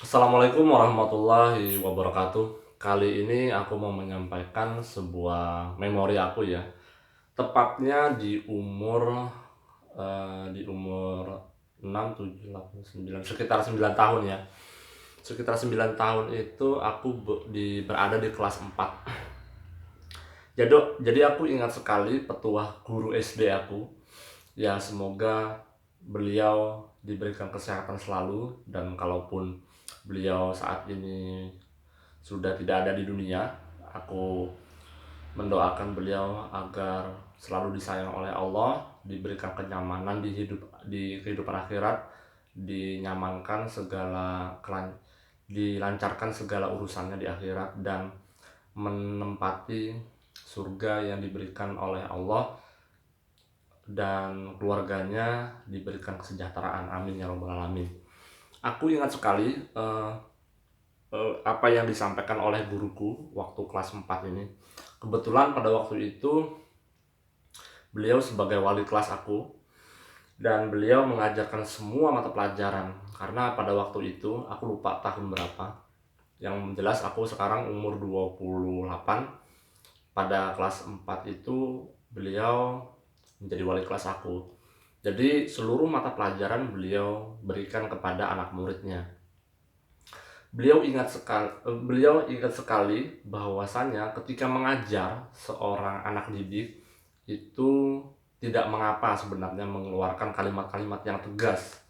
Assalamualaikum warahmatullahi wabarakatuh. Kali ini aku mau menyampaikan sebuah memori aku ya. Tepatnya di umur 6, 7, 8, 9, sekitar 9 tahun ya. Sekitar 9 tahun itu aku berada di kelas 4. Jadi aku ingat sekali petuah guru SD aku. Ya semoga beliau diberikan kesehatan selalu, dan kalaupun beliau saat ini sudah tidak ada di dunia, aku mendoakan beliau agar selalu disayang oleh Allah, diberikan kenyamanan di kehidupan akhirat, dinyamankan dilancarkan segala urusannya di akhirat, dan menempati surga yang diberikan oleh Allah, dan keluarganya diberikan kesejahteraan. Amin ya rabbal alamin. Aku ingat sekali apa yang disampaikan oleh guruku waktu kelas 4 ini. Kebetulan pada waktu itu beliau sebagai wali kelas aku, dan beliau mengajarkan semua mata pelajaran. Karena pada waktu itu aku lupa tahun berapa. Yang jelas aku sekarang umur 28. Pada kelas 4 itu beliau menjadi wali kelas aku. Jadi seluruh mata pelajaran beliau berikan kepada anak muridnya. Beliau ingat sekali bahwasanya ketika mengajar seorang anak didik itu tidak mengapa sebenarnya mengeluarkan kalimat-kalimat yang tegas,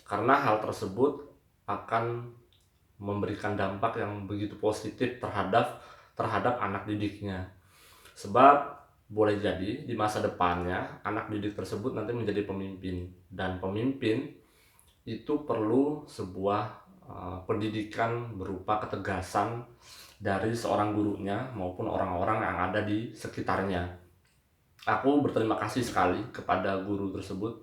karena hal tersebut akan memberikan dampak yang begitu positif terhadap anak didiknya. Sebab boleh jadi di masa depannya anak didik tersebut nanti menjadi pemimpin, dan pemimpin itu perlu sebuah pendidikan berupa ketegasan dari seorang gurunya maupun orang-orang yang ada di sekitarnya. Aku berterima kasih sekali kepada guru tersebut.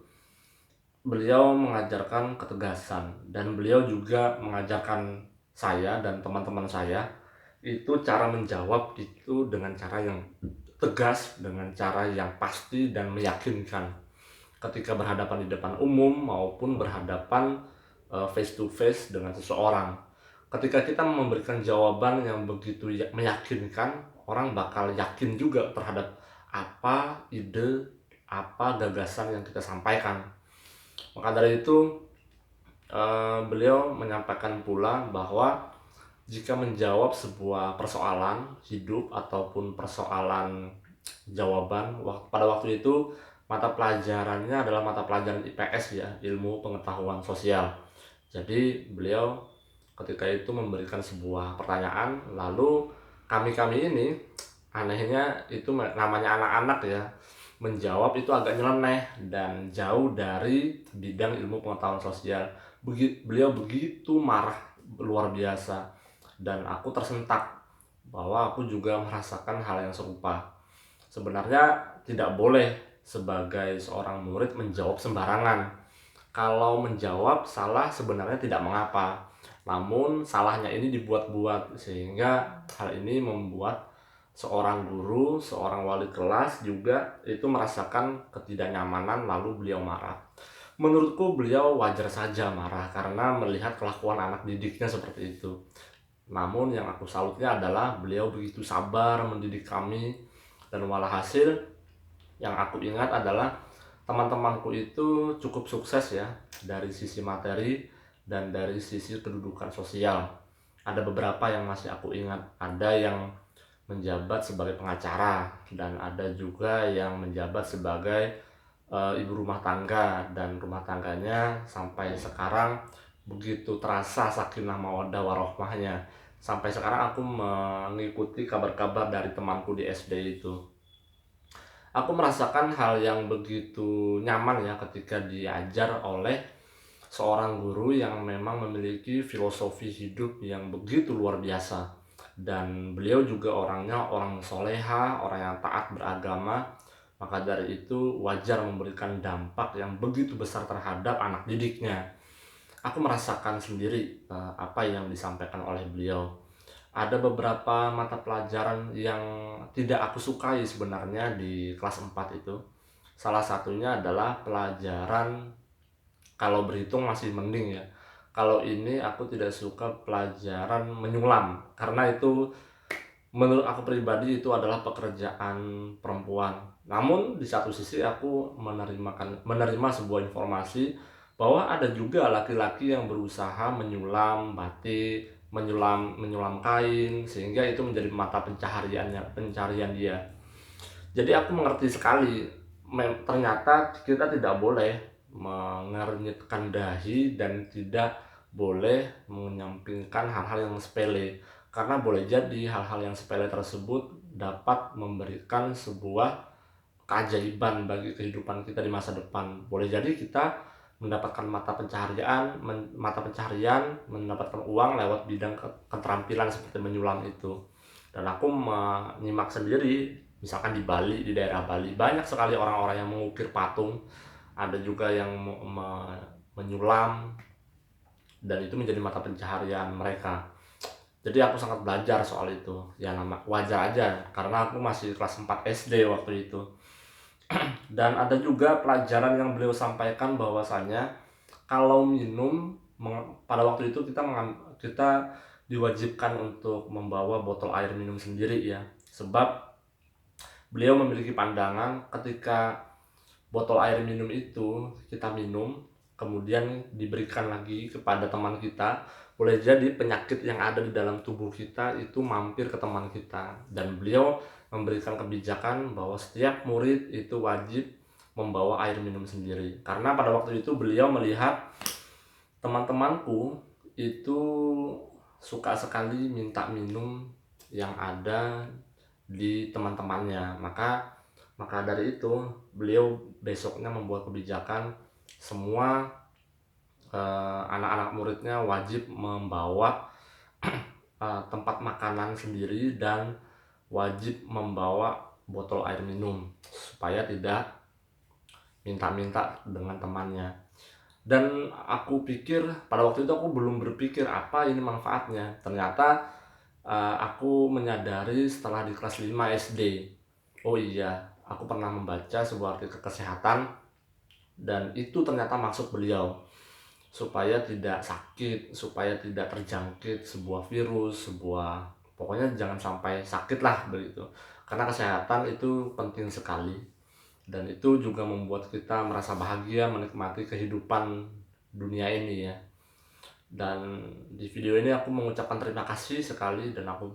Beliau mengajarkan ketegasan, dan beliau juga mengajarkan saya dan teman-teman saya itu cara menjawab itu dengan cara yang tegas, dengan cara yang pasti dan meyakinkan ketika berhadapan di depan umum maupun berhadapan face to face dengan seseorang. Ketika kita memberikan jawaban yang begitu meyakinkan, orang bakal yakin juga terhadap apa ide, apa gagasan yang kita sampaikan. Maka dari itu beliau menyampaikan pula bahwa jika menjawab sebuah persoalan hidup ataupun persoalan jawaban, pada waktu itu mata pelajarannya adalah mata pelajaran IPS ya, ilmu pengetahuan sosial. Jadi beliau ketika itu memberikan sebuah pertanyaan, lalu kami ini anehnya itu namanya anak-anak ya, menjawab itu agak nyeleneh dan jauh dari bidang ilmu pengetahuan sosial. Beliau begitu marah luar biasa, dan aku tersentak bahwa aku juga merasakan hal yang serupa. Sebenarnya tidak boleh sebagai seorang murid menjawab sembarangan. Kalau menjawab salah sebenarnya tidak mengapa, namun salahnya ini dibuat-buat, sehingga hal ini membuat seorang guru, seorang wali kelas juga itu merasakan ketidaknyamanan, lalu beliau marah. Menurutku beliau wajar saja marah karena melihat kelakuan anak didiknya seperti itu. Namun yang aku salutnya adalah beliau begitu sabar mendidik kami, dan walhasil yang aku ingat adalah teman-temanku itu cukup sukses ya, dari sisi materi dan dari sisi kedudukan sosial. Ada beberapa yang masih aku ingat, ada yang menjabat sebagai pengacara, dan ada juga yang menjabat sebagai ibu rumah tangga, dan rumah tangganya sampai sekarang begitu terasa sakinah mawaddah warohmahnya. Sampai sekarang aku mengikuti kabar-kabar dari temanku di SD itu. Aku merasakan hal yang begitu nyaman ya ketika diajar oleh seorang guru yang memang memiliki filosofi hidup yang begitu luar biasa. Dan beliau juga orangnya orang soleha, orang yang taat beragama. Maka dari itu wajar memberikan dampak yang begitu besar terhadap anak didiknya. Aku merasakan sendiri apa yang disampaikan oleh beliau. Ada beberapa mata pelajaran yang tidak aku sukai sebenarnya di kelas 4 itu. Salah satunya adalah pelajaran, kalau berhitung masih mending ya, kalau ini aku tidak suka pelajaran menyulam, karena itu menurut aku pribadi itu adalah pekerjaan perempuan. Namun di satu sisi aku menerima sebuah informasi bahwa ada juga laki-laki yang berusaha menyulam batik, menyulam kain, sehingga itu menjadi mata pencarian dia. Jadi aku mengerti sekali, ternyata kita tidak boleh mengernyitkan dahi dan tidak boleh menyampingkan hal-hal yang sepele, karena boleh jadi hal-hal yang sepele tersebut dapat memberikan sebuah keajaiban bagi kehidupan kita di masa depan. Boleh jadi kita mendapatkan mata pencaharian, mendapatkan uang lewat bidang keterampilan seperti menyulam itu. Dan aku menyimak sendiri, misalkan di Bali, di daerah Bali banyak sekali orang-orang yang mengukir patung, ada juga yang menyulam, dan itu menjadi mata pencaharian mereka. Jadi aku sangat belajar soal itu. Ya wajar aja karena aku masih kelas 4 SD waktu itu. Dan ada juga pelajaran yang beliau sampaikan bahwasanya kalau minum, pada waktu itu kita diwajibkan untuk membawa botol air minum sendiri ya. Sebab beliau memiliki pandangan ketika botol air minum itu kita minum kemudian diberikan lagi kepada teman kita, boleh jadi penyakit yang ada di dalam tubuh kita itu mampir ke teman kita. Dan beliau memberikan kebijakan bahwa setiap murid itu wajib membawa air minum sendiri, karena pada waktu itu beliau melihat teman-temanku itu suka sekali minta minum yang ada di teman-temannya. Maka dari itu beliau besoknya membuat kebijakan semua anak-anak muridnya wajib membawa tempat makanan sendiri dan wajib membawa botol air minum supaya tidak minta-minta dengan temannya. Dan aku pikir pada waktu itu aku belum berpikir apa ini manfaatnya. Ternyata aku menyadari setelah di kelas 5 SD. Oh iya, aku pernah membaca sebuah artikel kesehatan dan itu ternyata maksud beliau supaya tidak sakit, supaya tidak terjangkit sebuah virus, pokoknya jangan sampai sakit lah begitu. Karena kesehatan itu penting sekali dan itu juga membuat kita merasa bahagia menikmati kehidupan dunia ini ya. Dan di video ini aku mengucapkan terima kasih sekali dan aku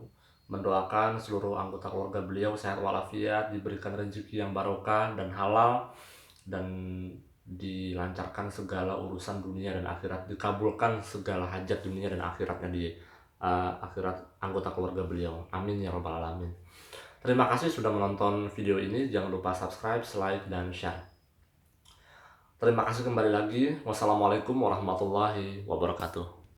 mendoakan seluruh anggota keluarga beliau sehat walafiat, diberikan rezeki yang barokah dan halal, dan dilancarkan segala urusan dunia dan akhirat, dikabulkan segala hajat dunia dan akhiratnya di akhirat anggota keluarga beliau. Amin ya robbal alamin. Terima kasih sudah menonton video ini. Jangan lupa subscribe, like, dan share. Terima kasih kembali lagi. Wassalamualaikum warahmatullahi wabarakatuh.